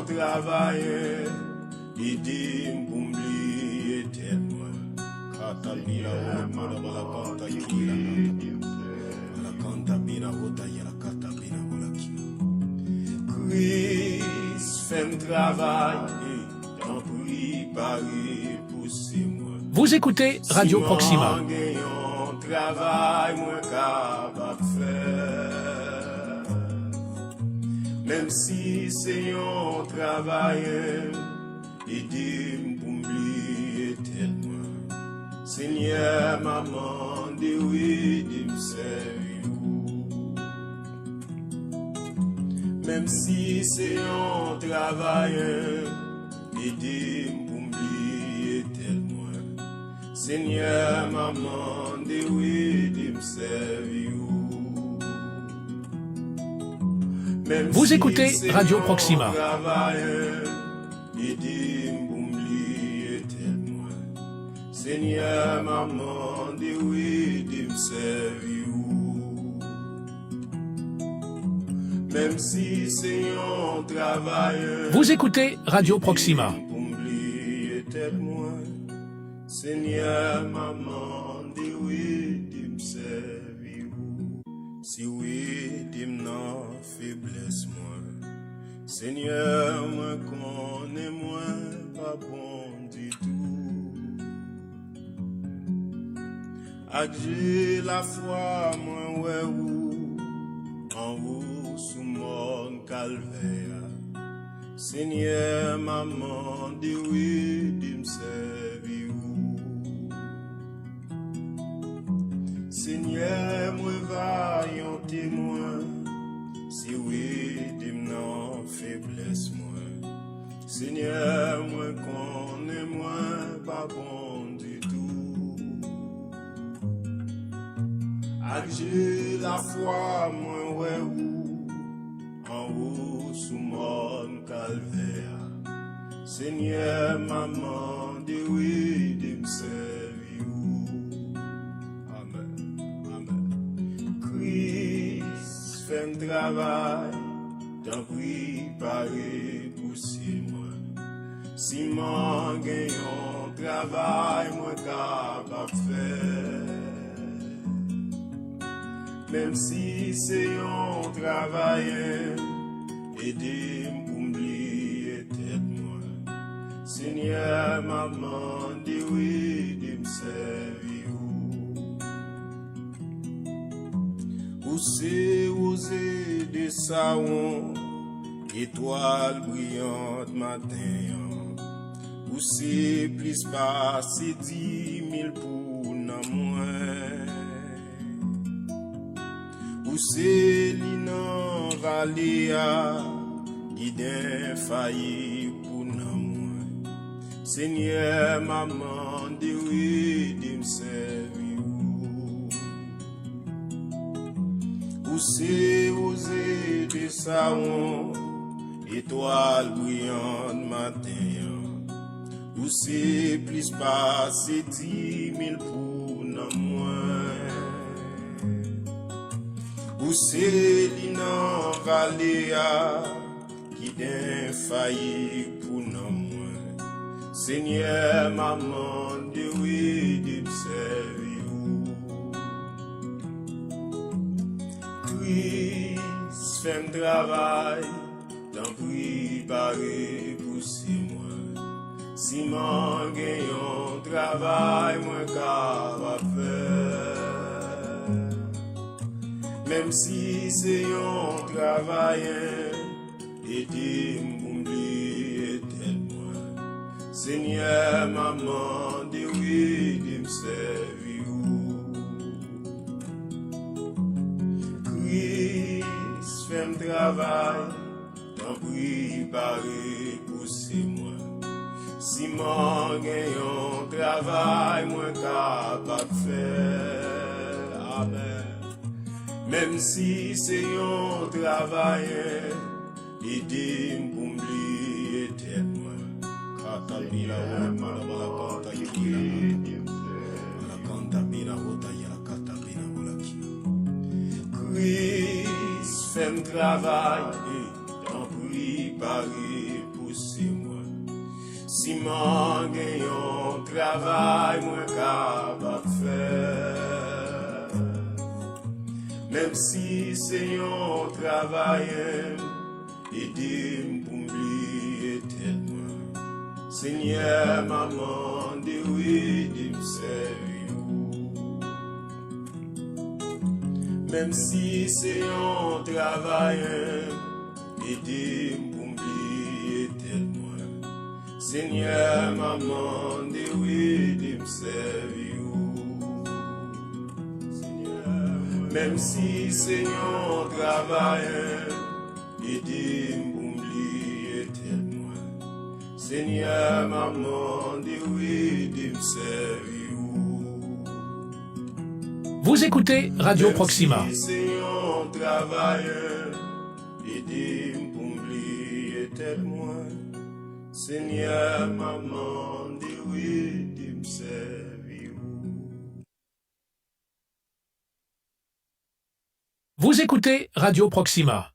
travailler, aidez-moi pour m'oublier tellement. Katabila wala bala kanta kila la kanta bina wota yala katabina wala kila. Christ fait un travail, t'en prie Paris poussez-moi. Vous écoutez Radio Proxima. Travail moins capable faire. Même si c'est un travail, aidez-moi pour m'oublier tellement. Seigneur, maman, de oui, de me servir. Même si c'est un travail, aidez-moi pour m'oublier tellement. Seigneur, maman, de oui, de me servir. Vous écoutez Radio Proxima. Aidez-moi pour m'oublier tellement. Seigneur, maman, de oui, de me servir. Même si c'est un travail. Vous écoutez Radio Proxima. Pour m'oublier tellement. Seigneur, maman, dis oui, dis me servir. Si oui, dis me non, faiblesse moi. Seigneur, moi connais moi, pas bon du tout. Adieu la foi, moi ouais ou, en haut sous mon calvaire. Seigneur, maman, dis oui, dis me servir. Seigneur, moi vaillant témoin, si oui, dis-moi non, faiblesse moi. Seigneur, moi connais moi, pas bon du tout. Adieu la foi, moi ouais ou, en haut sous mon calvaire. Seigneur, maman, dis oui, dis-moi servir. Christ fait un travail, t'en prie Paris poussez-moi. Si mon gagne un travail, moi capable faire. Même si c'est un travail, aidez-moi pour m'oublier tête-moi. Seigneur, maman, dis oui, dis me servir. Poussez, osez des savons, étoiles brillantes matin. Poussez, plus passer 10 000 pour nan moins. Poussez, l'inan valéa, guide failli pour nan moins. Seigneur, maman, de oui, de me servir. Poussez, osez des savons, étoiles brillantes matin. Poussez, plus passer 10 000 pour nan moins. Poussez, l'inan valéa, qui d'un failli pour nan moins. Seigneur, maman, de oui, de me servir. Christ fait un travail, t'en prie Paris poussez-moi. Si mon gagne un travail, moi capable faire. Même si c'est un travail, aidez-moi pour m'oublier tellement. Seigneur, maman, dis oui, dis me servir. Christ fait un travail, t'en prie Paris poussez-moi. Si mon gagne un travail, moi capable faire. Amen. Même si c'est un travail, aidez-moi pour m'oublier tellement. Katabila wala kanta kila la kanta bina wota yala katabina wala kila. Christ fait un travail, t'en prie Paris pousser moi. Si m'en gagnant travail, moi capable faire. Même si c'est un travail, aidez-moi pour m'oublier tellement. Seigneur, maman, de oui, de me servir. Même si c'est un travail, aidez-moi pour m'oublier tellement. Seigneur, maman, de oui, de me servir. Même si c'est un travail, aidez-moi pour m'oublier tellement. Seigneur, maman, de oui, de me servir. Vous écoutez Radio Proxima. Même si c'est un travail, aidez-moi pour m'oublier tellement. Seigneur, maman, de oui, de me servir. Vous écoutez Radio Proxima.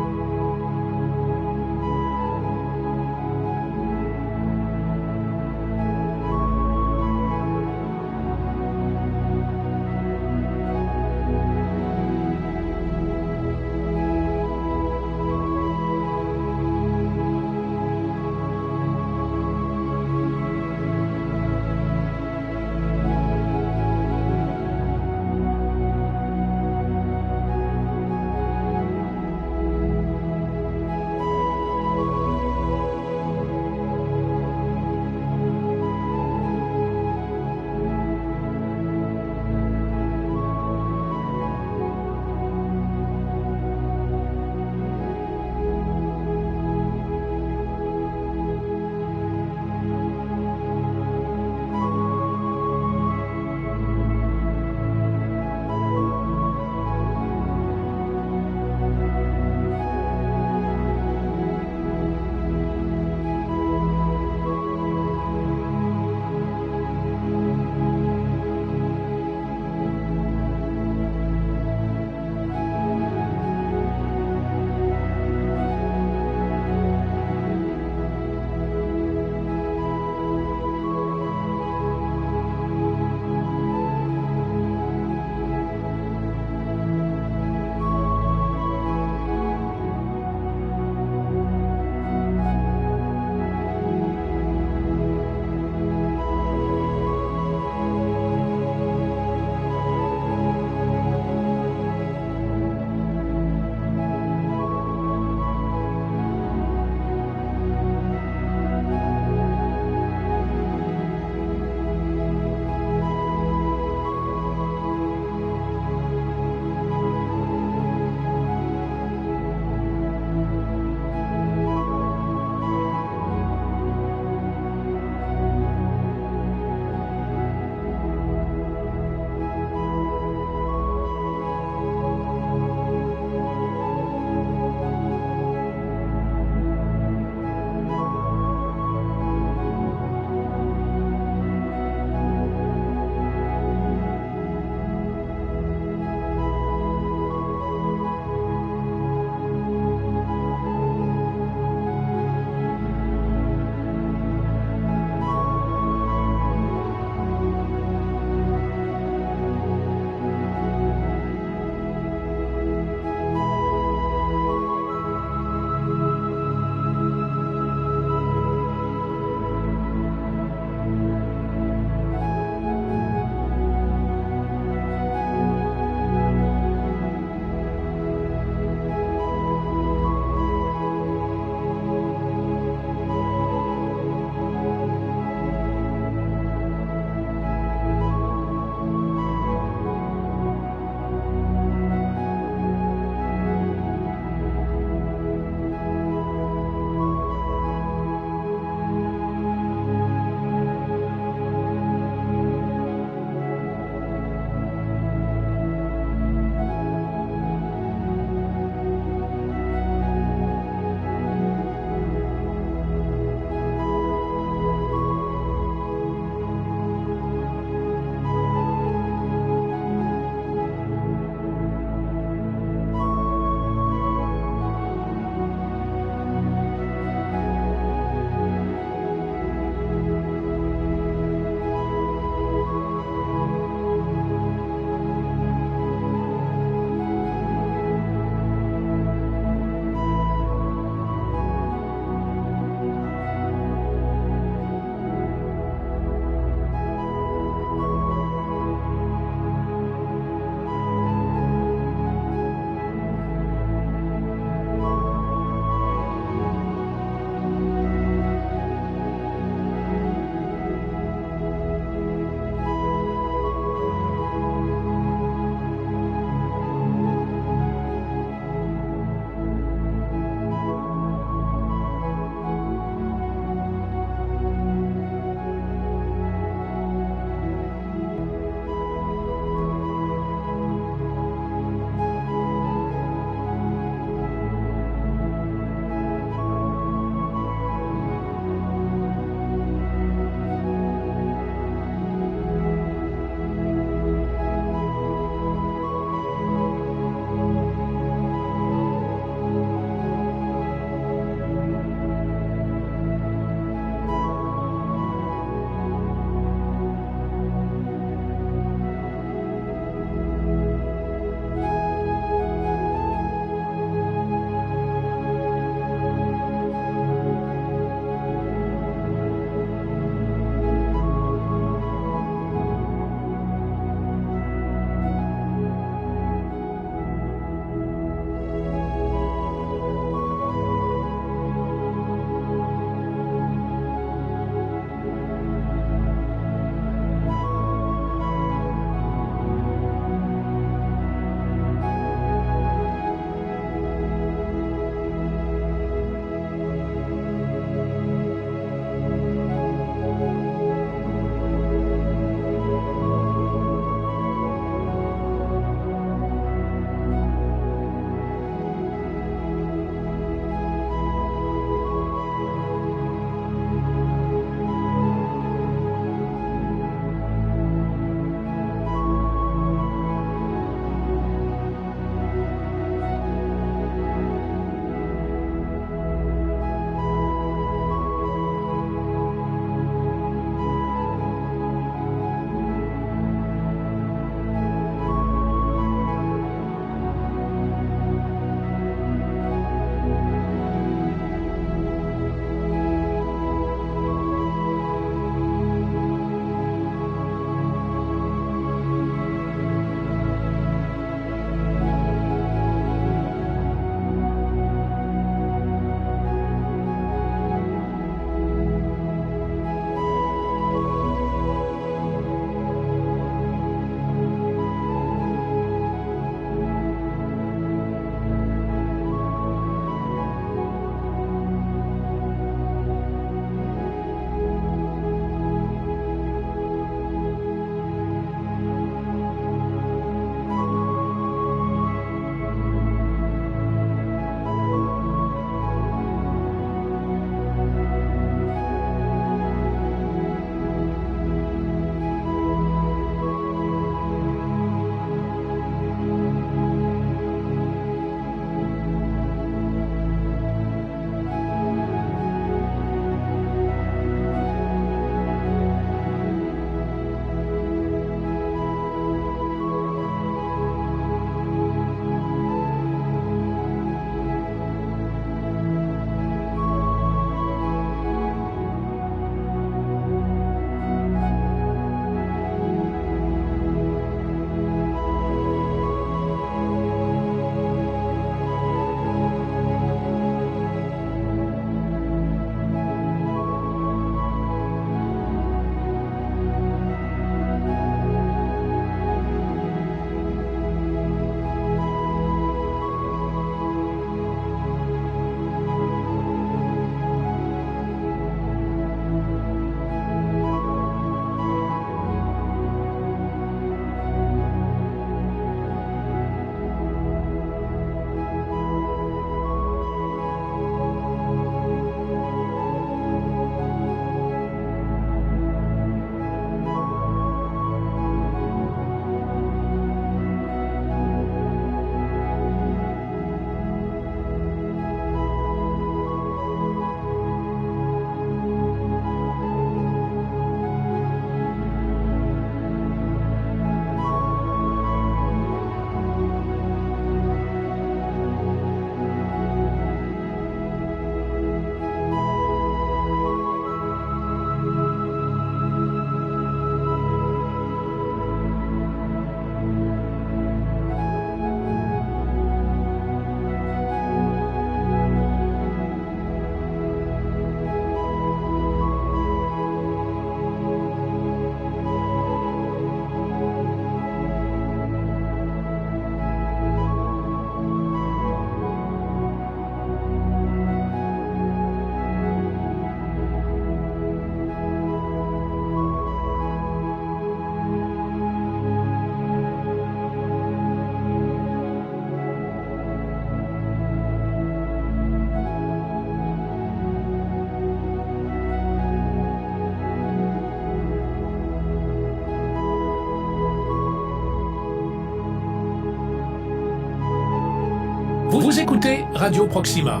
Vous écoutez Radio Proxima.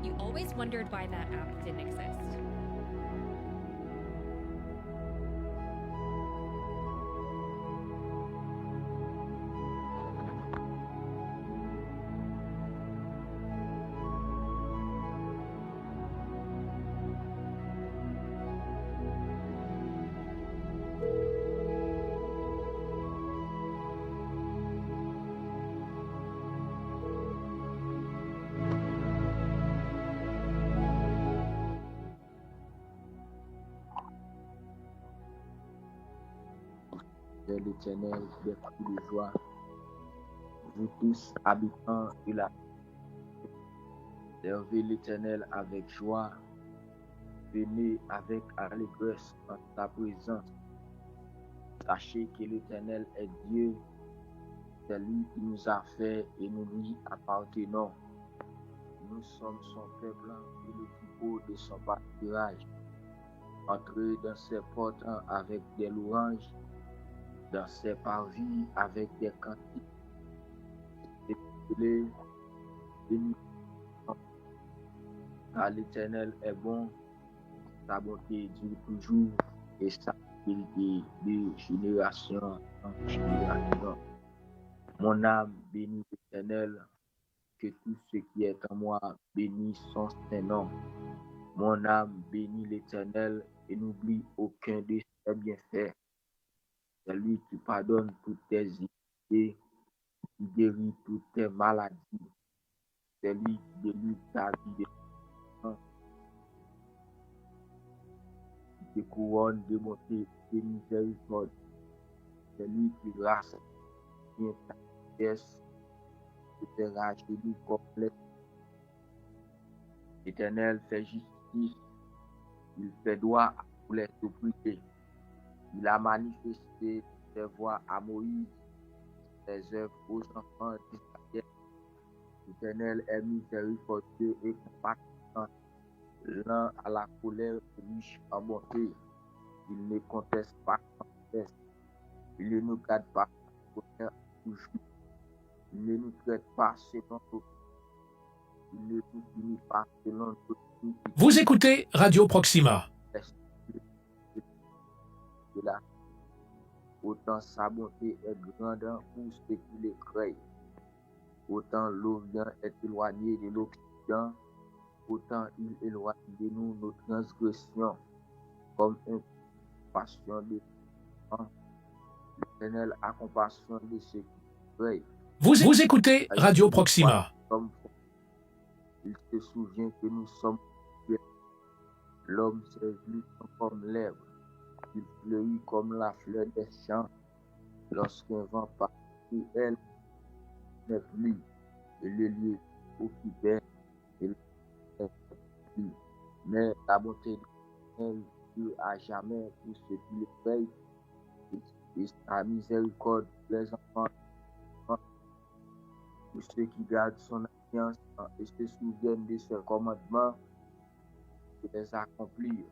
You always wondered why that app didn't exist. De l'Éternel, des coups de joie, vous tous habitants de la terre, servez l'Éternel avec joie, venez avec allégresse en sa présence. Sachez que l'Éternel est Dieu, c'est lui qui nous a fait et nous lui appartenons. Nous sommes son peuple et le troupeau de son pâturage. Entrez dans ses portes avec des louanges, dans ses parvis avec des cantiques. Et bénis, car l'Éternel est bon, sa bonté dure toujours et sa fidélité de génération en génération. Mon âme bénit l'Éternel, que tout ce qui est en moi bénisse son saint nom. Mon âme bénit l'Éternel et n'oublie aucun de ses bienfaits. C'est lui qui pardonne toutes tes iniquités, qui guérit toutes tes maladies. C'est lui qui délivre ta vie des enfants, qui te couronne de bonté et de miséricorde. C'est lui qui rassure ta pièce et te rajeunit complète. L'Éternel fait justice, il fait droit pour les opprimés. Il a manifesté ses voies à Moïse, ses œuvres aux enfants d'Israël. L'Éternel est miséricordieux et compatissant, lent à la colère, riche en bonté. Il ne conteste pas sans cesse. Il ne nous garde pas en colère toujours. Il ne nous traite pas selon nos il ne nous punit pas selon notre iniquité. Vous écoutez Radio Proxima. De là, autant sa bonté est grande pour ceux qui le craignent. Autant l'Orient est éloigné de l'Occident, autant il éloigne de nous nos transgressions, comme une passion de sang. L'Éternel a compassion de ceux qui craignent. Vous écoutez Radio Proxima. Comme il se souvient que nous sommes tués. L'homme s'est vu comme l'herbe, il fleurit comme la fleur des champs. Lorsqu'un vent passe sur elle, n'est plus, et le lieu occupé, et le plus. Mais la bonté de l'Éternel dure à jamais pour ceux qui le payent, et sa miséricorde pour les enfants, pour ceux qui gardent son alliance et se souviennent de ses commandements, pour les accomplir.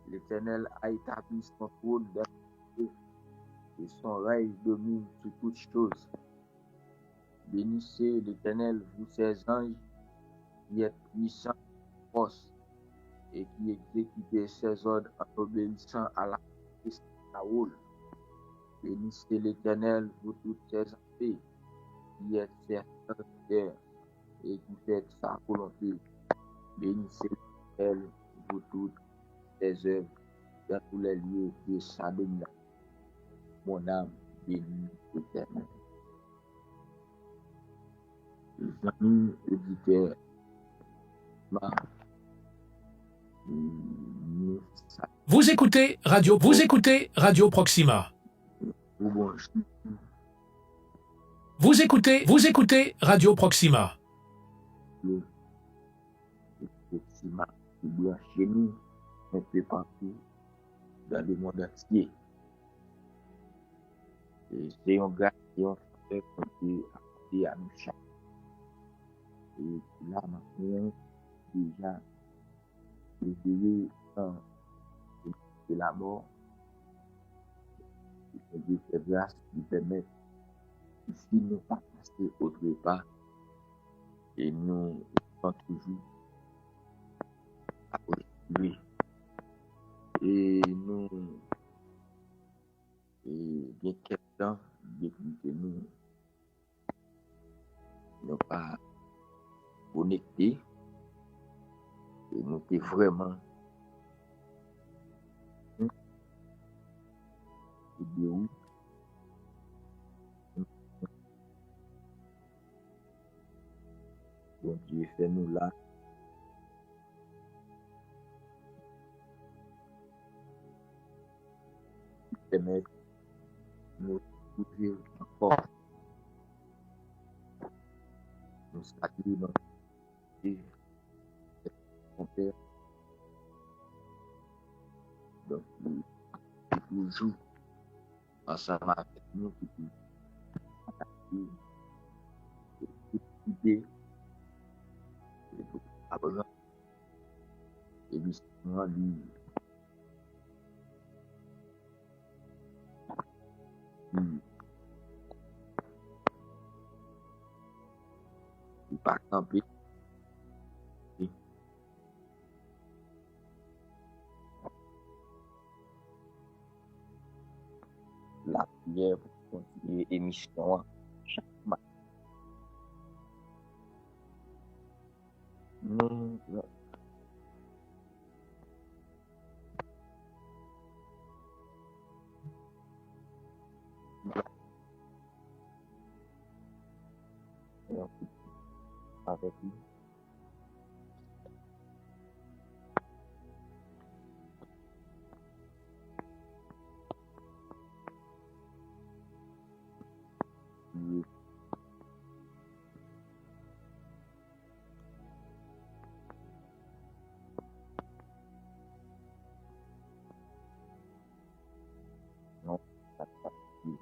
L'Éternel a établi son trône dans les cieux, et son règne domine sur toutes choses. Bénissez l'Éternel, vous ses anges, qui êtes puissants et force, et qui exécutez ses ordres en obéissant à la parole. Bénissez l'Éternel, vous toutes ses armées, qui êtes ses serviteurs, et qui faites sa volonté. Bénissez l'Éternel, vous toutes ses œuvres, dans tous les lieux de sa domination. Mon âme bénit l'Éternel. Les amis auditeurs, Vous écoutez Radio Proxima. Vous écoutez Radio Proxima. Proxima, qui doit chez nous, un peu partout dans le monde entier. Et c'est un gars qui a fait compter à nous chaque. Et là, maintenant, déjà, éveillé de la mort, et Dieu fait grâce qui permet ici nous pas passer autre part, et nous sommes toujours à lui. Et nous, et bien quelques temps, depuis que nous n'avons pas connecté, et nous sommes vraiment de où bon Dieu fait nous là. Permettre de nous trouver encore. Nous saluons notre Dieu, mon Père. Donc, nous toujours ensemble avec nous qui idée et pour apprendre et justement lui il pas camper la prière pour continuer l'émission chaque matin. Nous avec lui. Nous non, ça pas lui.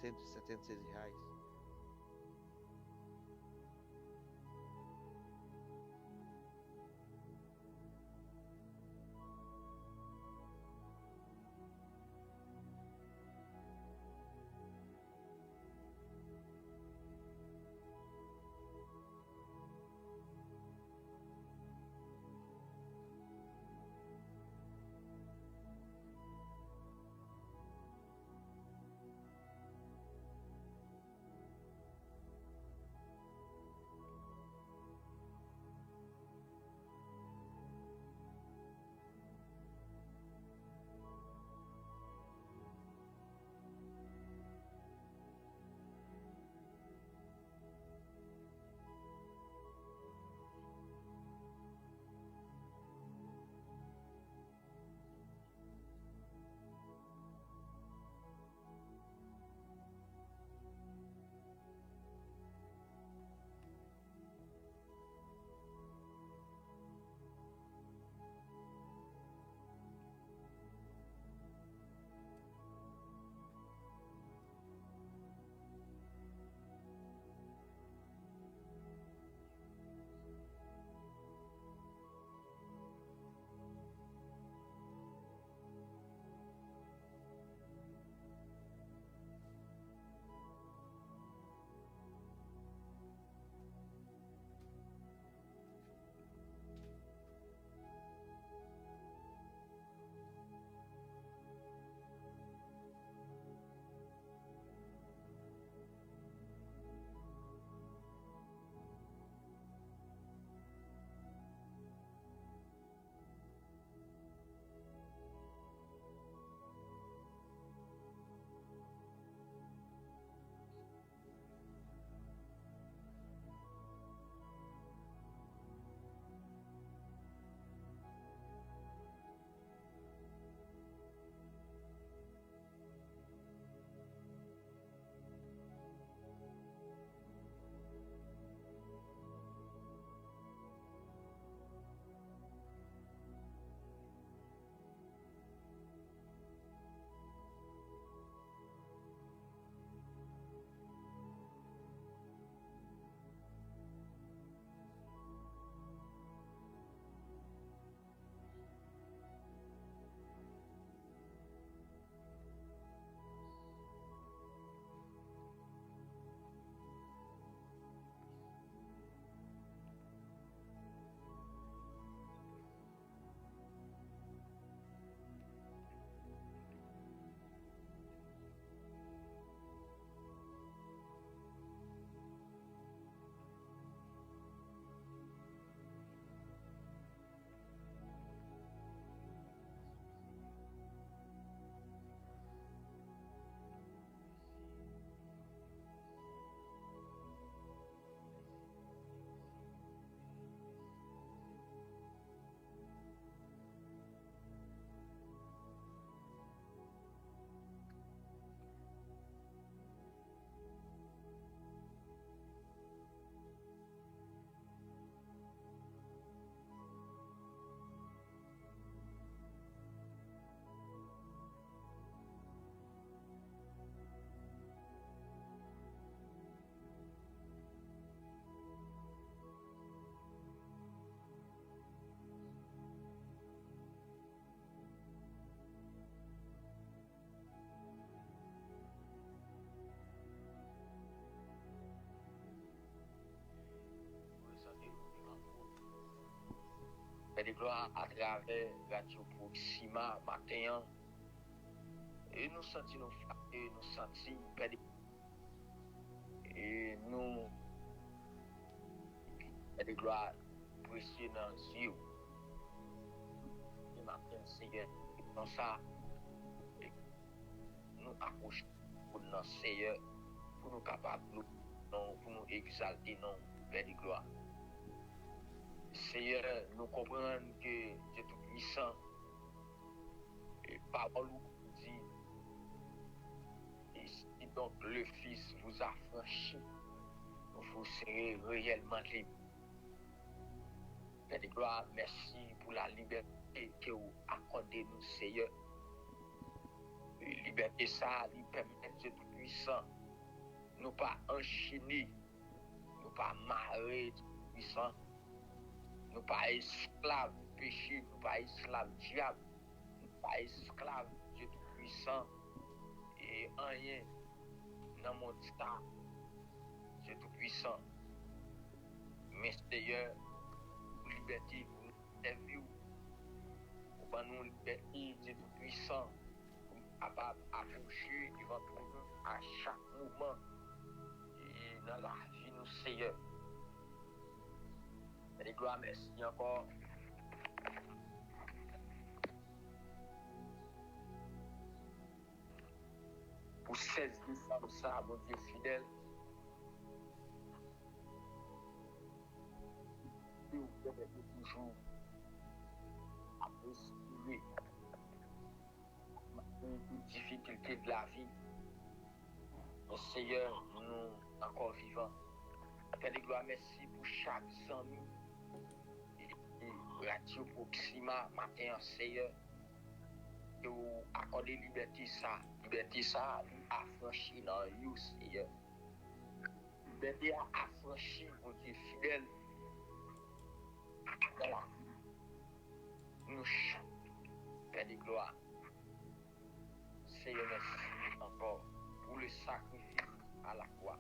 R$ 176. Père de gloire, à travers Radio Proxima matin, et nous sentons nos frères, nous sentons, Père de et nous, Père de gloire, précieux dans les yeux. Le matin, Seigneur, dans ça, nous accrochons pour notre Seigneur, pour nous capables, pour nous exalter, non, Père de gloire. Seigneur, nous comprenons que Dieu Tout-Puissant, et parole nous dit, et si donc le Fils vous a franchi, vous serez réellement libre. Père de gloire, merci pour la liberté que vous accordez nous, Seigneur. Et liberté ça, lui permet Dieu Tout-Puissant Tout-Puissant. Nous pas enchaînés, nous pas marrés, Tout-Puissant. Nous pas esclaves du péché, nous pas esclaves du diable, nous pas esclaves Dieu Tout-Puissant. Et rien dans mon temps, Dieu Tout-Puissant. Mais Seigneur, liberté, pour nous servir, pour nous liberté, Dieu Tout-Puissant, pour nous capables d'approcher devant nous à chaque moment et dans la vie, nous Seigneur. Et gloire, merci encore. Pour 16 décembre, ça, mon Dieu fidèle. Et vous permettez toujours à respirer les difficultés de la vie. Mais Seigneur, nous encore vivants. Père de gloire, merci pour chaque ami et Radio Proxima matin, Seigneur. Que vous accordez liberté ça, nous affranchir dans vous, Seigneur. Liberté à affranchir, mon Dieu fidèle, dans la vie. Nous chantons, Père de gloire. Seigneur, merci encore pour le sacrifice à la croix.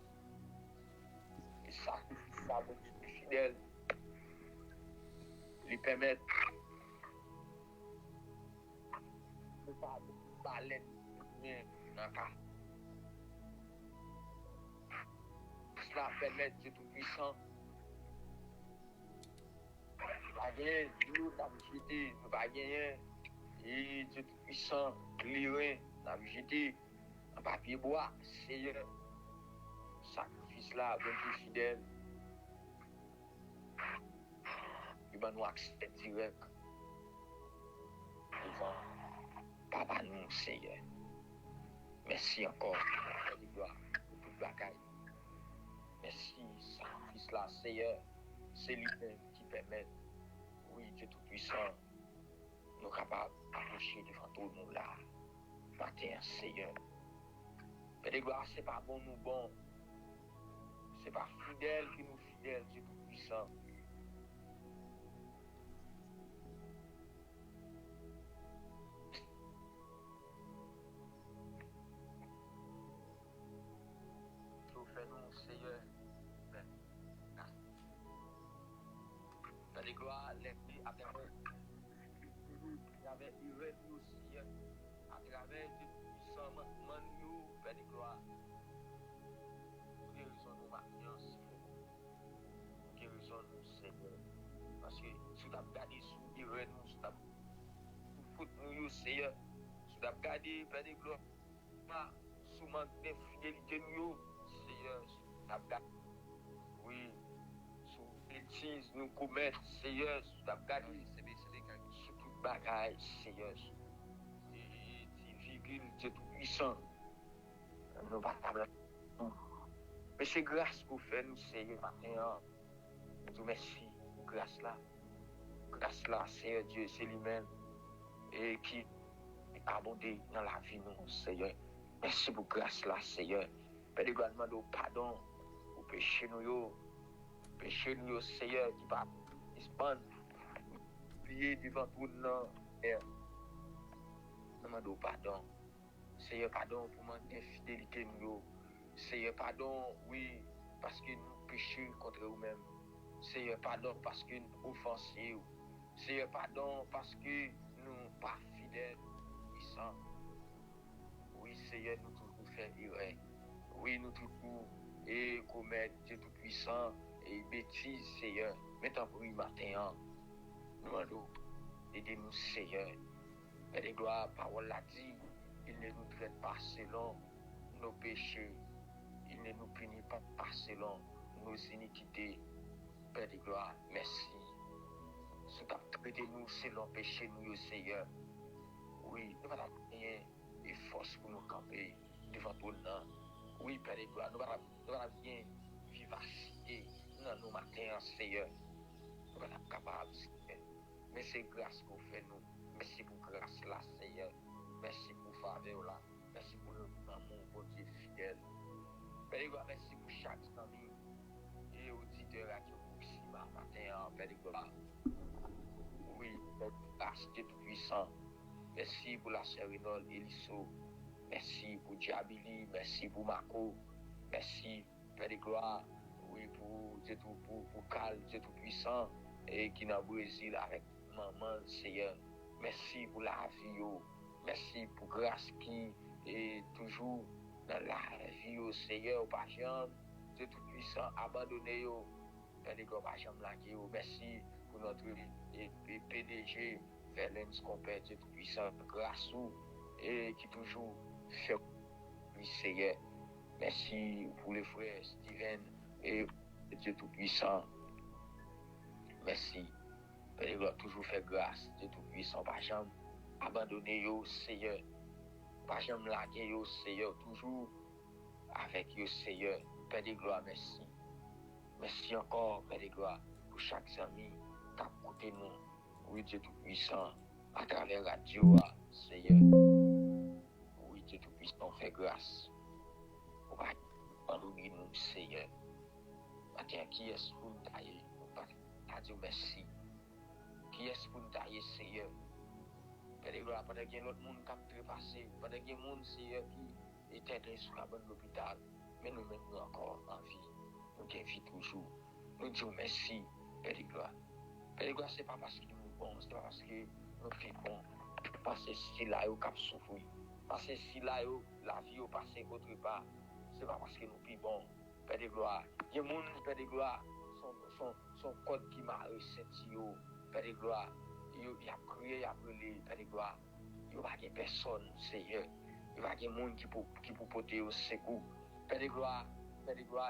Le sacrifice à mon Dieu fidèle, lui permettre de pas balayer dans le cas. Cela permet Dieu Tout-Puissant. Nous ne gagner, nous n'avons jeté, nous ne gagner. Et Dieu Tout-Puissant, livré, nous avons jeté un papier bois, Seigneur. Sacrifice là, bon Dieu fidèle. Il va nous accès direct devant Papa nous, Seigneur. Merci encore pour la gloire, pour toute bagaille. Merci, sacrifice là, Seigneur. C'est lui-même qui permet, oui, Dieu Tout-Puissant, nous capables d'approcher devant tout le monde là. Matin, Seigneur. Père de gloire, c'est pas bon, nous bon. C'est pas fidèle qui nous fidèle, Dieu Tout-Puissant. Fais-nous, Seigneur. Père de gloire, les à travers nous, Seigneur. À travers Dieu Tout-Puissant, nous, Père de gloire. Guérissons-nous maintenant, Seigneur. Guérissons-nous, Seigneur. Parce que si tu as gardé sous nous, si tu as foutu nous, Seigneur, si tu as gardé, Père de gloire, sous manque de fidélité, nous, Seigneur, si tu as gardé, oui, sous bêtises, nous commettons, Seigneur, si tu as gardé, sous toute bagaille, Seigneur, et virgule, Dieu Tout-Puissant, nous battons. Mais c'est grâce qu'on fait, nous, Seigneur, matin. Nous te remercions pour grâce là. Grâce là, Seigneur Dieu, c'est lui-même et qui est abondé dans la vie, nous, Seigneur. Merci pour grâce là, Seigneur. Père de gloire, demande pardon pour péché nous, Seigneur, qui va disparaître, prier devant tout le monde. Demande pardon. Seigneur, pardon pour mon infidélité, nous. Seigneur, pardon, oui, parce que nous péchons contre nous-mêmes. Seigneur, pardon parce que nous offensons. Seigneur, pardon parce que nous ne sommes pas fidèles, puissants. Oui, Seigneur, nous toujours faisons erreur. Oui, nous toujours et commettons Dieu Tout-Puissant et bêtises, Seigneur. Maintenant, pour le matin, nous demandons aidez-nous, Seigneur. Père de gloire, parole l'a dit, il ne nous traite pas selon nos péchés. Il ne nous punit pas selon nos iniquités. Père de gloire, merci. Si tu as traité nous selon péché, nous, Seigneur. Oui, nous allons gagner des forces pour nous camper devant tout le monde. Oui, Père de gloire, nous allons bien vivacité dans nos matins, Seigneur. Nous allons être capables, Seigneur. Mais c'est grâce qu'on fait nous. Merci pour grâce là, Seigneur. Merci pour faveur là. Merci pour l'amour, mon Dieu fidèle. Père de gloire, merci pour chaque ami et auditeur Radio Proxima matin, Père de gloire. Oui, grâce de tout-puissant. Merci pour la sœur Renol Elisso. Merci pour Diabili. Merci pour Marco. Merci, Père de gloire. Oui, pour Cal, Dieu tout-puissant, et qui est dans le Brésil avec maman, Seigneur. Merci pour la vie. Merci pour grâce qui est toujours dans la vie, Seigneur, pas jamais. Dieu tout-puissant, abandonné. Père de gloire, pas jamais laqué. Merci pour notre PDG, Valence Compère, Dieu tout-puissant, grâce et qui toujours fait oui, Seigneur. Merci pour les frères Steven et Dieu tout-puissant. Merci. Père de gloire, toujours fait grâce, Dieu tout-puissant, pas jamais abandonné, Seigneur. Pas jamais laqué, Seigneur, toujours avec vous, Seigneur. Père de gloire, merci. Merci encore, Père de gloire, pour chaque ami qui a écouté nous. Oui, Dieu tout-puissant, à travers la radio, Seigneur. Oui, Dieu tout-puissant, fait grâce. On oublie nous, Seigneur. Maintenant, qui est-ce pour nous tailler? On dire merci. Qui est-ce pour nous tailler, Seigneur? Père de gloire, pendant qu'il y a l'autre monde qui a trépassé, pendant qu'il y a un monde, Seigneur, qui était sur la bonne l'hôpital, mais nous-mêmes, nous encore en vie. Nous avons vie toujours. Nous disons merci, Père de gloire. Père de gloire, ce n'est pas parce que nous sommes bons, ce n'est pas parce que nous sommes bons. Parce que si là, nous avons souffert. Parce que si là, la vie est passée autre part. Ce n'est pas parce que nous sommes bons, Père de gloire. Il y a des gens, Père de gloire, son code qui m'a ressenti, Père de gloire. Il a crié, il a brûlé, Père de gloire. Il n'y a pas de personne, Seigneur. Il n'y a pas de monde qui peut porter au secours. Père de gloire,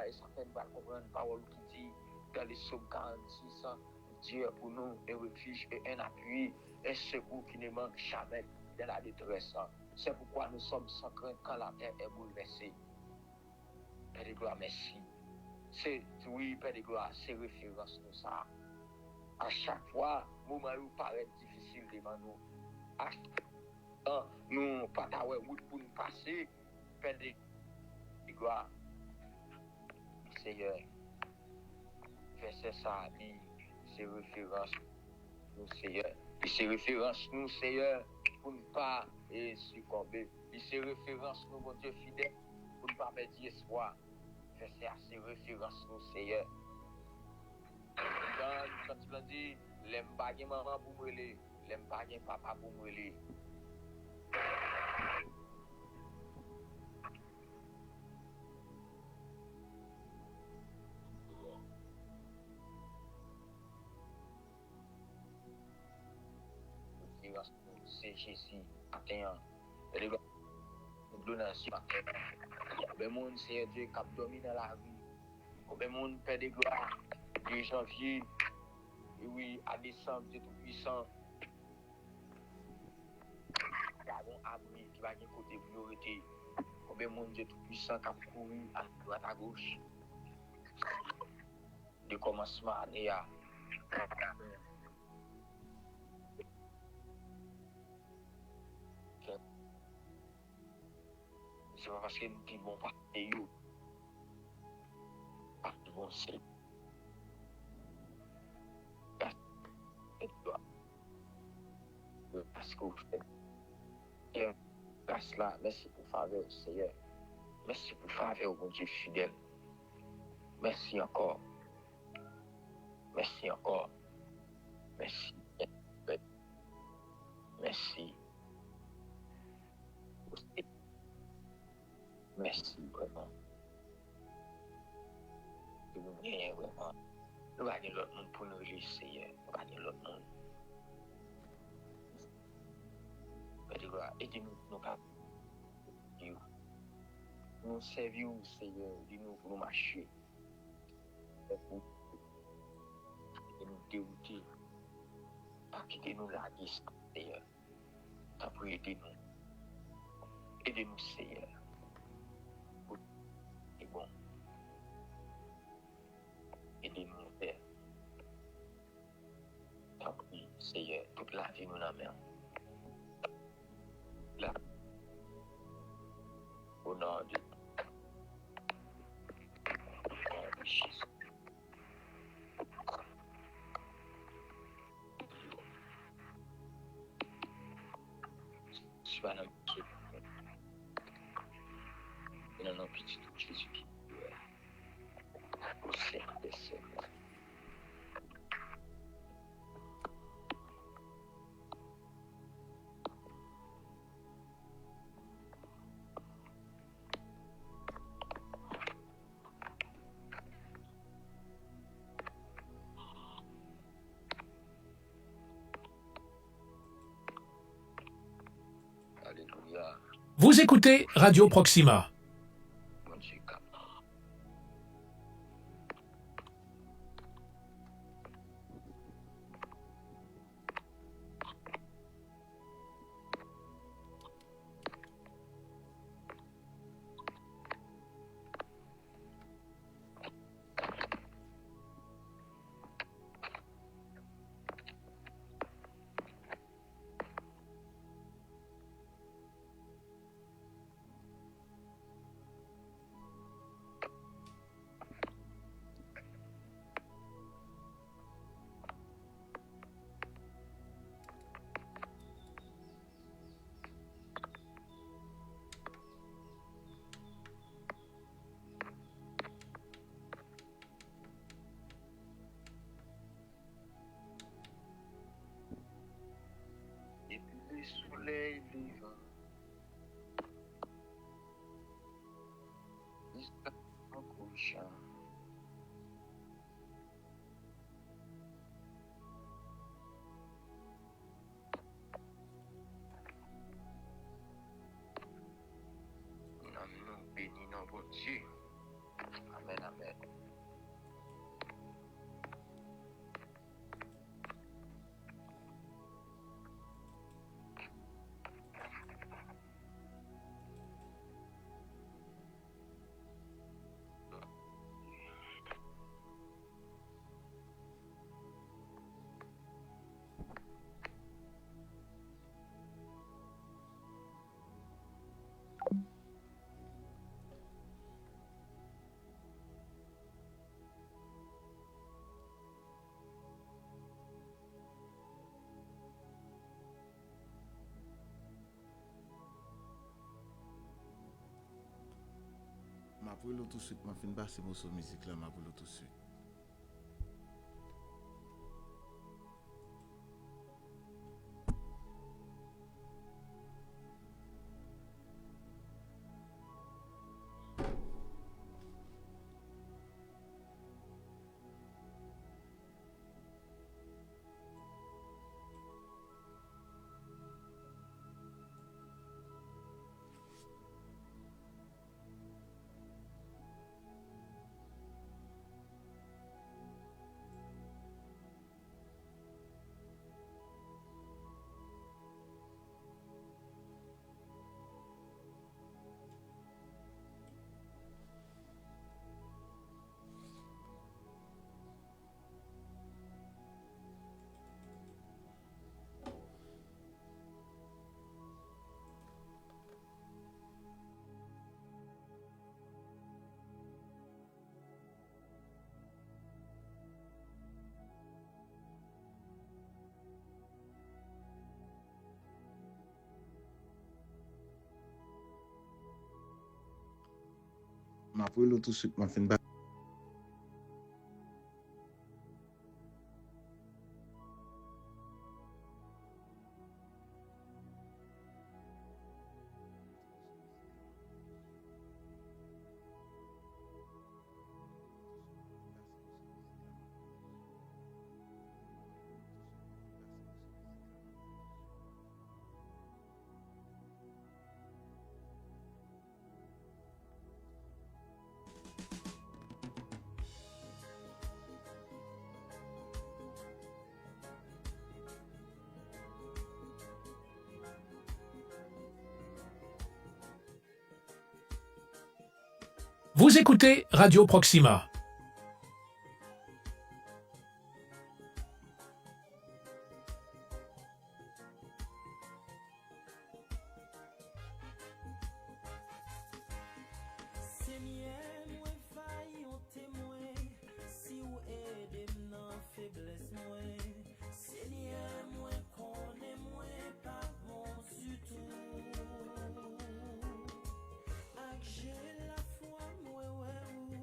et certaines vont comprendre la parole qui dit dans les psaumes 46, Dieu est pour nous un refuge et un appui, un secours qui ne manque jamais dans la détresse. C'est pourquoi nous sommes sans crainte quand la terre est bouleversée. Père de gloire, merci. Oui, Père de gloire, c'est référence nous ça. À chaque fois, moment où paraît difficile devant nous, à chaque fois, nous pas route pour nous passer, Père de gloire. Seigneur, verset ça, c'est référence nous, Seigneur. Et c'est référence nous, Seigneur, pour ne pas succomber. Et c'est référence nous, mon Dieu fidèle, pour ne pas perdre espoir. Verset ça, c'est référence nous, Seigneur. Quand tu l'as dit, l'aime pas maman pour me les, l'aime pas papa pour me les. C'est Jésus, attends. Les gars, nous donnons ce matin. Le monde, c'est Dieu qui a dominé la vie. Le monde, Père de gloire, de janvier, et oui, à décembre, Dieu tout-puissant. Il y a un ami qui va d'un côté priorité. Le monde, Dieu tout-puissant, qui a couru à droite à gauche. De commencement à l'année. C'est pas parce que nous ne pouvons pas payer. Pas de bon sens. Parce que vous faites. Grâce là, merci pour faveur, Seigneur. Merci pour faveur, mon Dieu fidèle. Merci encore. Merci encore. Merci. Merci. Merci vraiment. Nous gagnons vraiment. Nous gagnons l'autre monde pour nous laisser. Nous gagnons l'autre monde. Aidez-nous, nous capables. Nous servions, Seigneur, dis-nous pour nous marcher. Et nous dérouter. Pas quitter nous la distance, Seigneur. T'as pour aider-nous. Aidez-nous, Seigneur. Et bon. Aidez-nous, Père. T'as pris, Seigneur, toute la vie nous la main. Là. Au nom de Vous écoutez Radio Proxima. Bon Dieu, capable. Et puis le soleil levant jusqu'à son couchant. Nous bénissons bon Dieu. Amen, amen. Ma pou tout de suite, ma fin basse morceau musique là, ma pou tout de suite. Ma pou tout de suite, ma fin basse. Vous écoutez Radio Proxima. J'ai la foi, moi, ouais,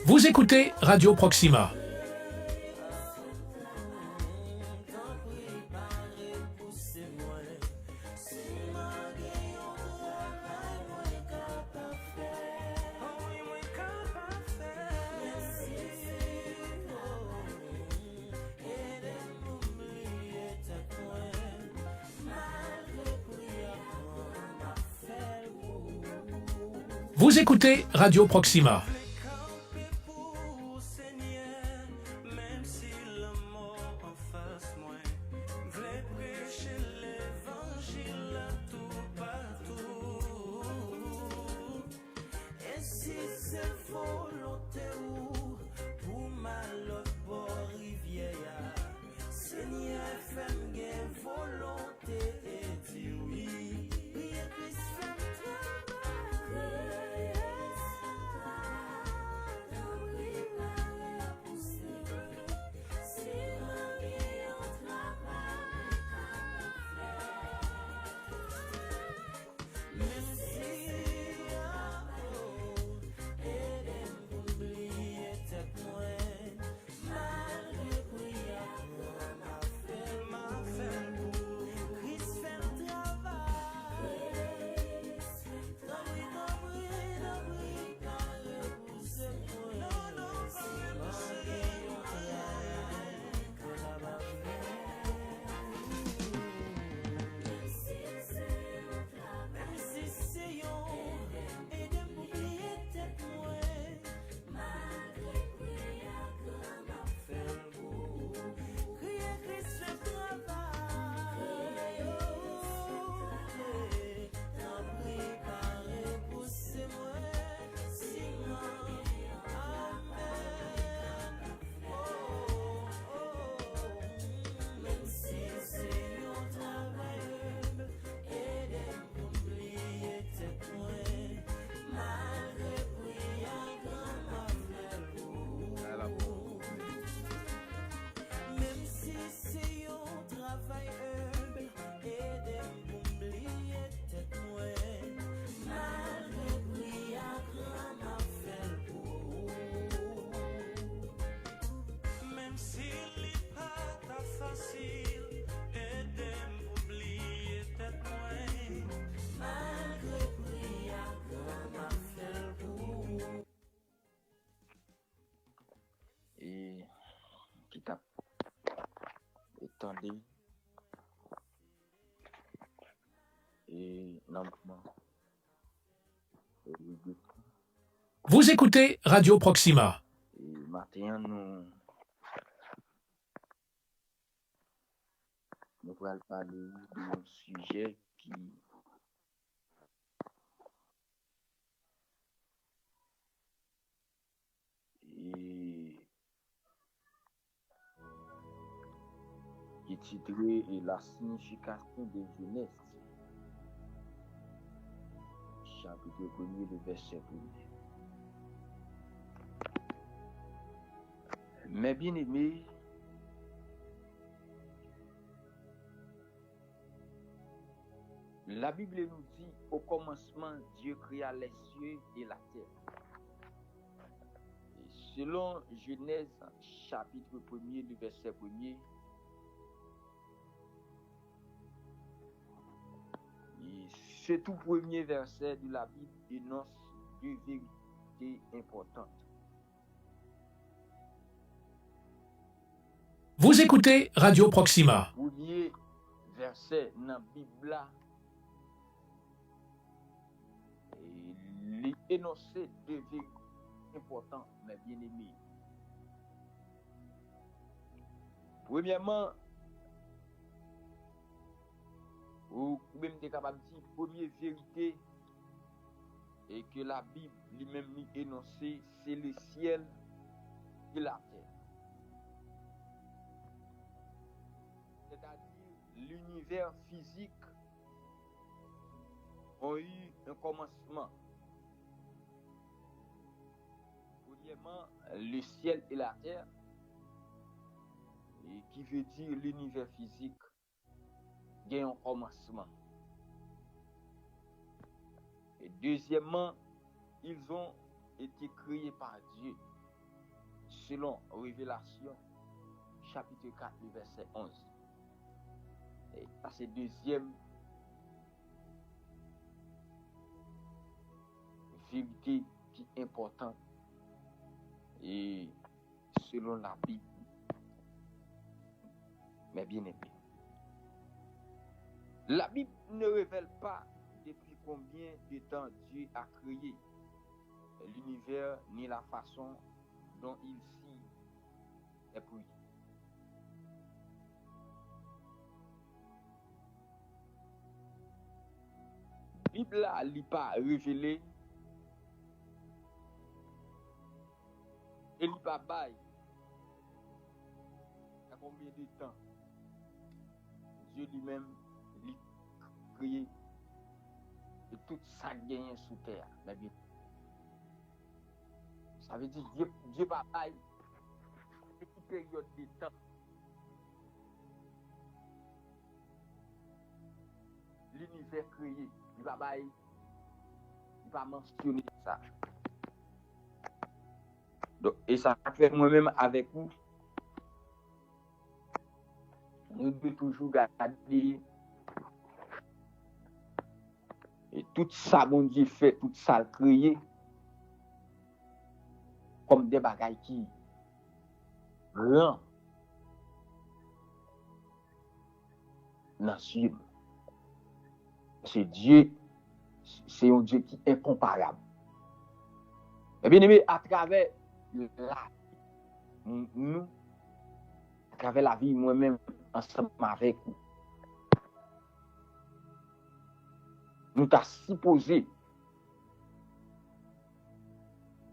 Vous écoutez Radio Proxima. Vous écoutez Radio Proxima. Qui t'a étendu et normalement. Vous écoutez Radio Proxima. Et maintenant, nous allons parler d'un sujet qui est titré La signification de Genèse, chapitre 1er, le verset 1er. Mes bien-aimés, la Bible nous dit au commencement, Dieu créa les cieux et la terre. Et selon Genèse, chapitre 1er, le verset 1er, ce tout premier verset de la Bible énonce deux vérités importantes. Vous écoutez Radio Proxima. Premier verset dans la Bible il énonce deux vérités importantes, mes bien-aimés. Premièrement, ou même t'es capable de dire première vérité et que la Bible lui-même lui énoncé, c'est le ciel et la terre. C'est-à-dire l'univers physique ont eu un commencement. Premièrement, le ciel et la terre, et qui veut dire l'univers physique, il y a un commencement. Et deuxièmement, ils ont été créés par Dieu. selon Révélation, chapitre 4, verset 11. Et ça, c'est deuxième vérité qui est importante. Et selon la Bible, mes bien-aimés, la Bible ne révèle pas depuis combien de temps Dieu a créé l'univers ni la façon dont il s'y est pris. La Bible là, elle n'est pas révélée et elle n'est pas bail. À combien de temps Dieu lui-même l'a créé et tout ça gagne sous terre. Ça veut dire Dieu pas bail une période de temps. L'univers créé, il va mentionner ça. Donc, et ça fait moi-même avec vous. Nous devons toujours garder et tout ça, bon Dieu fait, tout ça créé comme des bagailles qui rend nature. C'est Dieu, c'est un Dieu qui est incomparable. Et bien aimé, à travers nous, à travers la vie, moi-même, ensemble avec vous, nous t'as supposé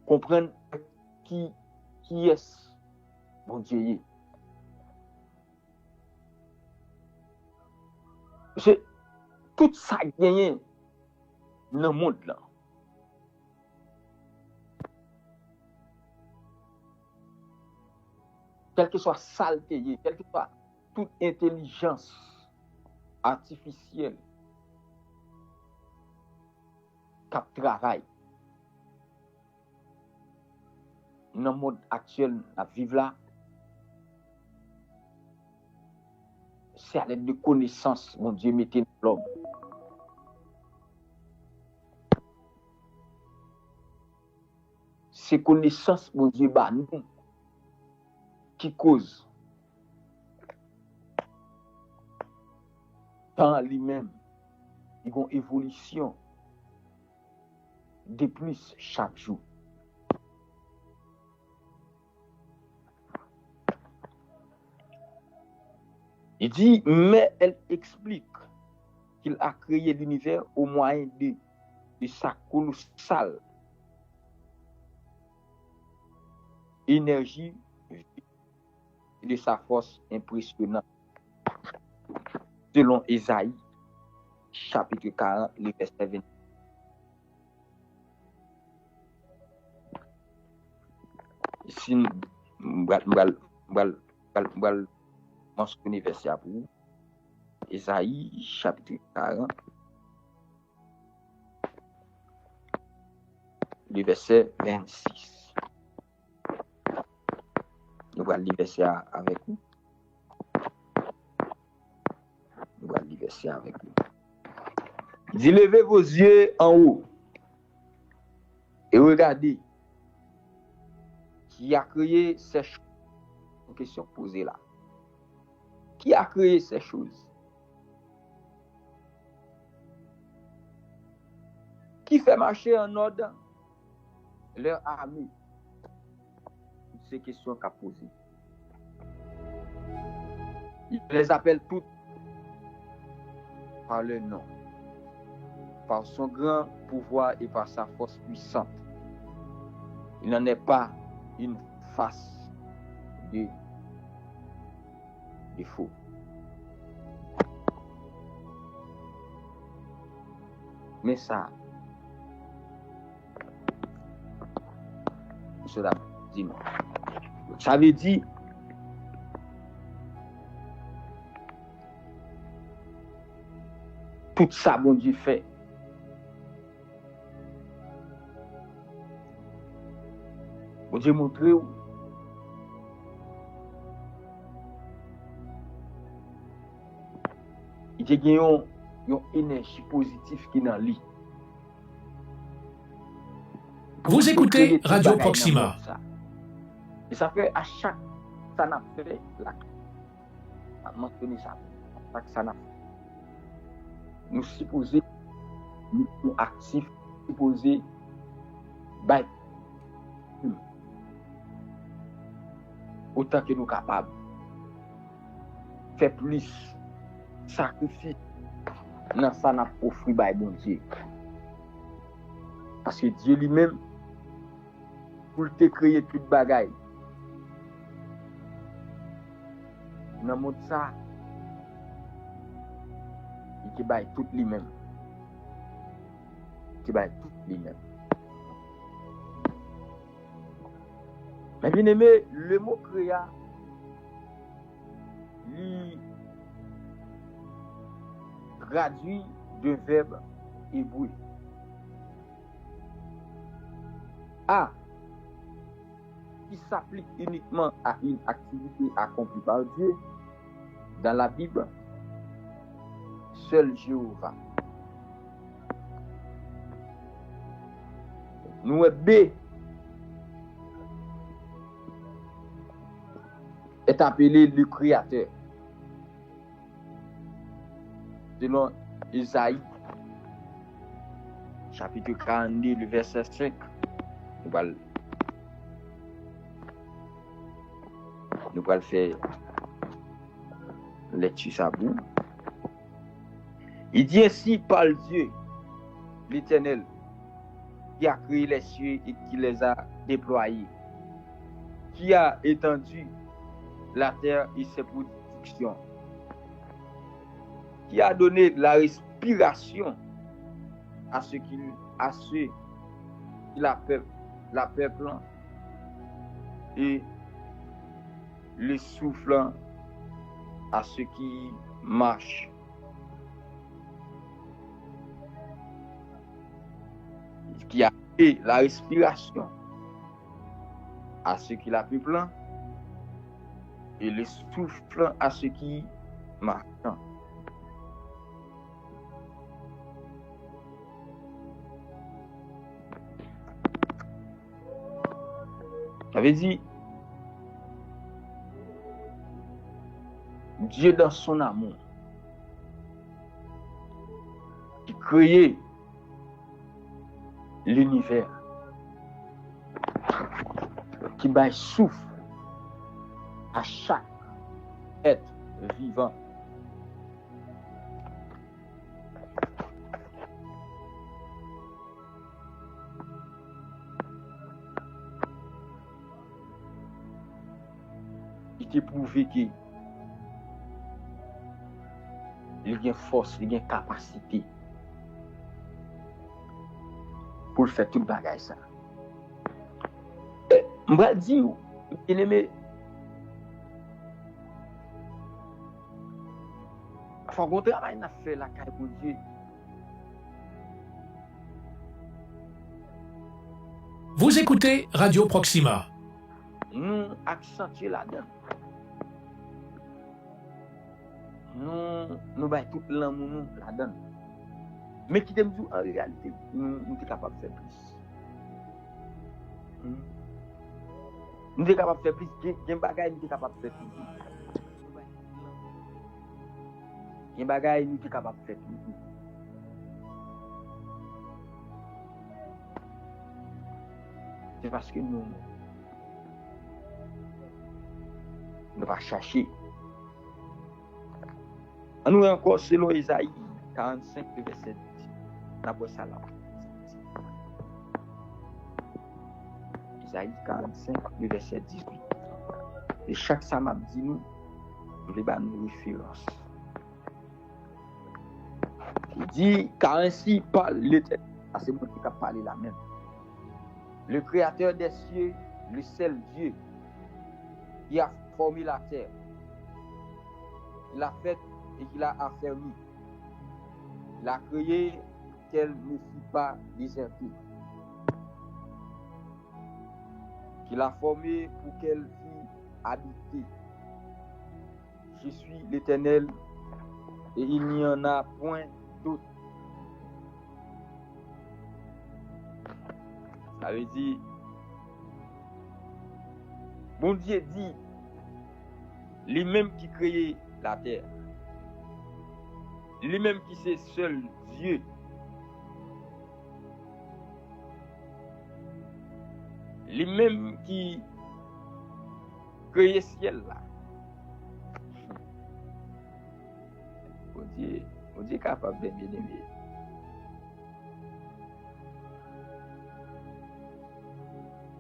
comprendre qui est bon Dieu. C'est tout ça gagné dans le monde là. Quelle que soit saleté, quelle que soit toute intelligence artificielle qui travaille dans le monde actuel à vivre là, c'est à l'aide de connaissances, mon Dieu, mettez l'homme. C'est connaissances, mon Dieu, bah nous, qui cause dans lui-même, il y a une évolution de plus chaque jour. Il dit, mais elle explique qu'il a créé l'univers au moyen de sa colossale énergie et de sa force impressionnante. Selon Ésaïe, chapitre 40, le verset 20. Ici, nous allons mentionner le verset à vous. Ésaïe, chapitre 40, le verset 26. Nous allons lire le verset avec vous. Nous allons lire le verset avec vous. Il dit, levez vos yeux en haut et regardez qui a créé ces choses. Une question posée là. Qui a créé ces choses? Qui fait marcher en ordre leur armée? Toutes ces questions qu'a posées. Il les appelle toutes par leur nom, par son grand pouvoir et par sa force puissante. Il n'en est pas une face de faux. Mais ça, cela dit non. Ça veut dire tout ça, bon Dieu fait. Bon Dieu montre qui gagne une énergie positive qui dans lui. Vous écoutez Radio Proxima. Et ça fait à chaque ça n'a fait la mentionner ça. Chaque ça n'a fait. Nous supposons nous actifs supposés by autant que nous capables faire plus sacrifice dans ça n'a offert by bon Dieu parce que Dieu lui-même pour te créer toute bagaille dans monde ça il te bail tout lui-même lui-même. Mais bien aimé, le mot créa, lui traduit d'un verbe hébreu. A, qui s'applique uniquement à une activité accomplie par Dieu. Dans la Bible, seul Jéhovah. Nous B est appelé le Créateur. Selon Isaïe, chapitre 42, le verset 5, nous allons faire lecture ça bout. Il dit ainsi par Dieu, l'Éternel, qui a créé les cieux et qui les a déployés, qui a étendu la terre et ses productions, qui a donné la respiration à ceux qui la peuple et le souffle à ceux qui marchent. Qui a fait la respiration à ceux qui la peuplent et le souffle à ceux qui marchent. Ça veut dire Dieu dans son amour qui crée l'univers, qui baille souffle à chaque être vivant. Il t'a prouvé qu'il y a force, il y a capacité pour faire tout le bagage ça. Je vais dire, bien aimé, il faut qu'on travaille à faire la caille pour Dieu. Vous écoutez Radio Proxima. Nous accentuer là-dedans. Nous baillons tout l'amour là-dedans. Mais qui t'aime en réalité, nous sommes capables de faire plus. Nous sommes capables de faire plus. Il y a des bagages nous sommes capables de faire plus. Il y a des bagages nous sommes capables de faire plus. C'est parce que nous va chercher. Nous encore selon Isaïe 45, verset 10. D'abord ça là. Isaïe 45, verset 18. Et chaque samedi dit nous les bonnes références. Il dit car ainsi parle l'Éternel. C'est moi qui a parlé là même. Le Créateur des cieux, le seul Dieu qui a formé la terre. Il l'a faite et qu'il l'a affermi. Il l'a créé qu'elle ne fut pas désertée. Qu'il a formé pour qu'elle fût habitée. Je suis l'Éternel et il n'y en a point d'autre. Ça veut dire, bon Dieu dit, lui-même qui créé la terre, lui-même qui c'est seul Dieu, lui-même qui créé ciel là. Bon Dieu capable de bien aimer.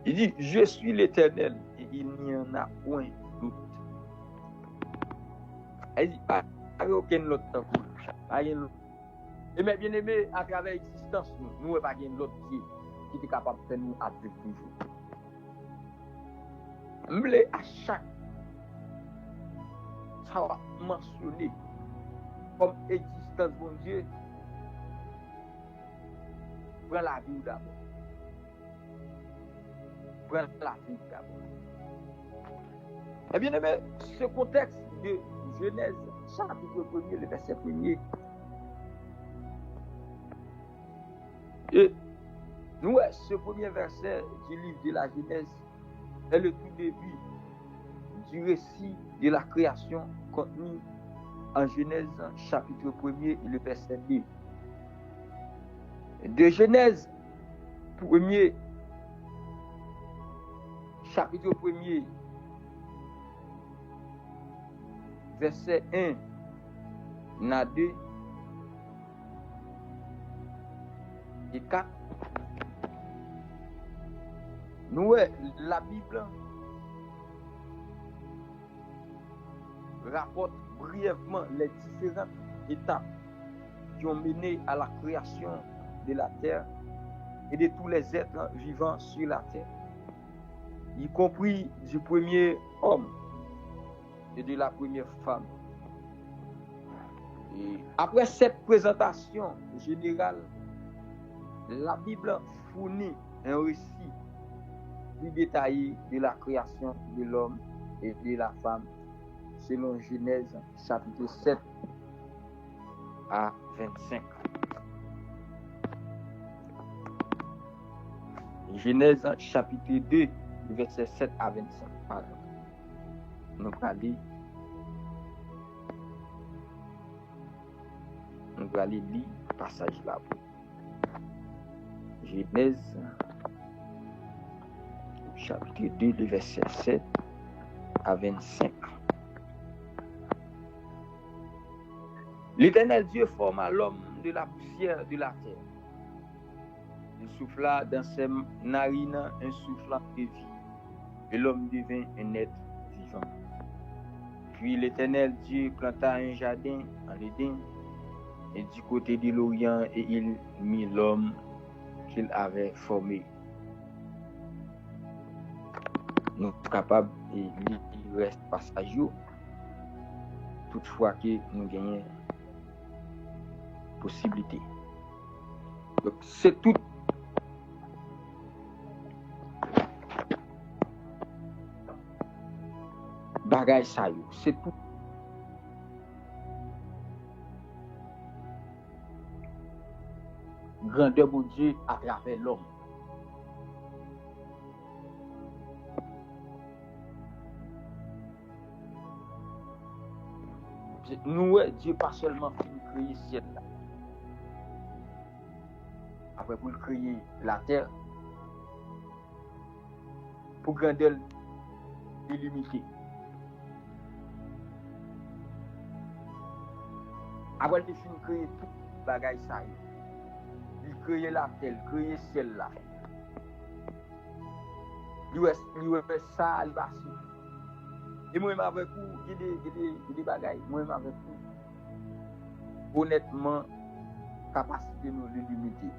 Il dit, je suis l'Éternel et il n'y en a point d'autre. Il dit, pas aucun autre temps. Et mais bien aimé, à travers l'existence, nous n'avons pas l'autre qui est capable de nous vivre toujours. Je voulais à chaque fois mentionner comme existence, bon Dieu, prends la vie d'abord. Prends la vie d'abord. Et bien aimé, ce contexte de Genèse, chapitre 1er, le verset 1er, et nous, ce premier verset du livre de la Genèse est le tout début du récit de la création contenu en Genèse chapitre 1er et le verset 2. De Genèse 1er, chapitre 1er, verset 1 à 2 et 4. Nous, la Bible rapporte brièvement les différentes étapes qui ont mené à la création de la terre et de tous les êtres vivants sur la terre, y compris du premier homme et de la première femme. Et après cette présentation générale, la Bible fournit un récit plus détaillé de la création de l'homme et de la femme, selon Genèse chapitre 7 à 25. Genèse chapitre 2, verset 7 à 25. Pardon. Nous allons lire le passage là. Genèse chapitre 2, le verset 7 à 25. L'Éternel Dieu forma l'homme de la poussière de la terre. Il souffla dans ses narines un souffle de vie, et l'homme devint un être vivant. Puis l'Éternel Dieu planta un jardin en Éden, et du côté de l'Orient, et il mit l'homme qu'il avait formé. Nous sommes capables de lire le reste passage, toutefois que nous gagnons possibilité. Donc c'est tout. Bagay sa yo, c'est tout. Grandeur de Dieu à travers l'homme. Nous, Dieu pas seulement créer ciel là. Après pour créer la terre, pour grandeur illimitée. Après il finit créer tout bagage ça. Il crée la terre, il crée ciel là. Il fait ça, il va suivre. Et moi avec vous, il y a des bagages, moi avec vous. Honnêtement, capacité nous de limiter.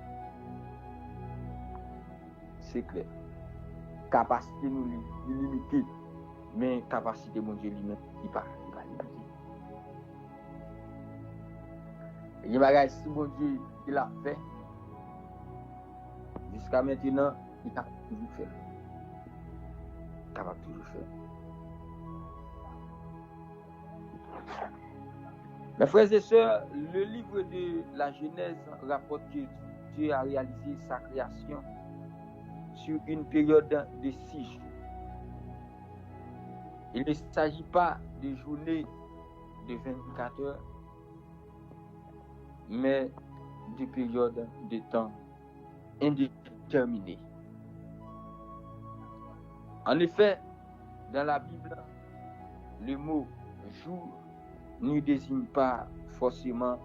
C'est clair. Capacité nous de limiter, mais capacité mon Dieu lui-même, il va limiter. Et les bagages, si mon Dieu il a fait, jusqu'à maintenant, il a toujours fait. Capable toujours faire. Mes frères et sœurs, le livre de la Genèse rapporte que Dieu a réalisé sa création sur une période de 6 jours. Il ne s'agit pas de journées de 24 heures, mais de périodes de temps indéterminées. En effet, dans la Bible, le mot jour ne désigne pas forcément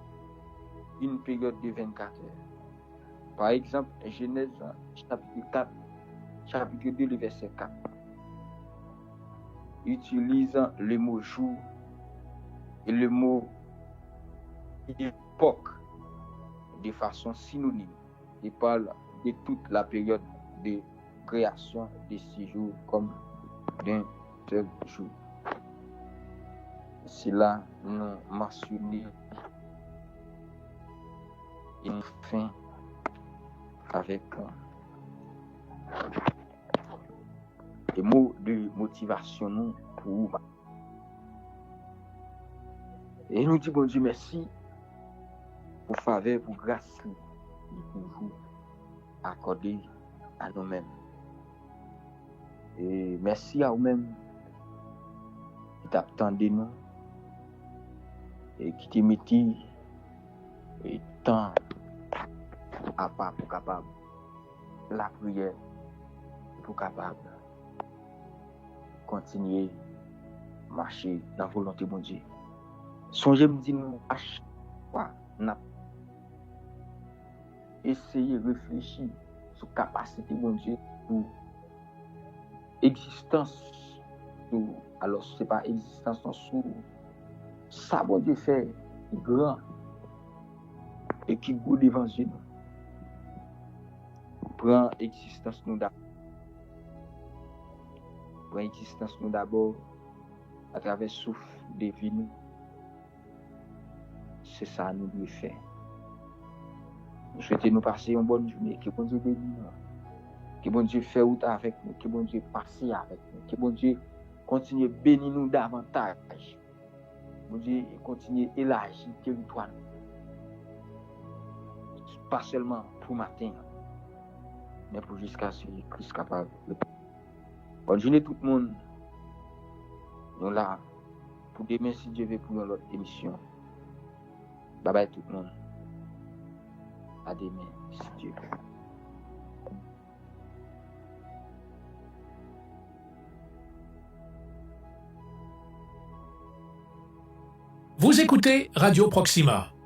une période de 24 heures. Par exemple, Genèse chapitre 4, chapitre 2, le verset 4, utilise le mot jour et le mot époque de façon synonyme. Il parle de toute la période de création de 6 jours comme d'un seul jour. Cela nous mentionne une fin avec des mots de motivation nous pour. Et nous disons bon Dieu merci pour faveur, pour grâce pour vous accorder à nous-mêmes. Et merci à vous-mêmes qui t'attendez nous et qui t'imitent et tant à pas pour capable la prière pour capable continuer marcher dans la volonté de mon Dieu. Songez me dire nous à chaque fois n'a essayer réfléchir sur capacité de mon Dieu pour existence ou alors c'est pas existence sous ça bon Dieu fait grand et qui goût l'évangile prend existence nous d'abord. Prend existence nous d'abord à travers souffle de vie nous. C'est ça nous devons faire. Nous souhaitons nous passer une bonne journée. Que bon Dieu bénisse nous. Que bon Dieu fait route avec nous. Que bon Dieu passe avec nous. Que bon Dieu continue à bénir nous davantage. Bon Dieu continue à élargir le territoire. Pas seulement pour matin, mais pour jusqu'à ce que Christ capable. Bonne journée tout le monde. Nous là pour demain si Dieu veut pour une autre émission. Bye bye tout le monde. À demain si Dieu veut. Vous écoutez Radio Proxima.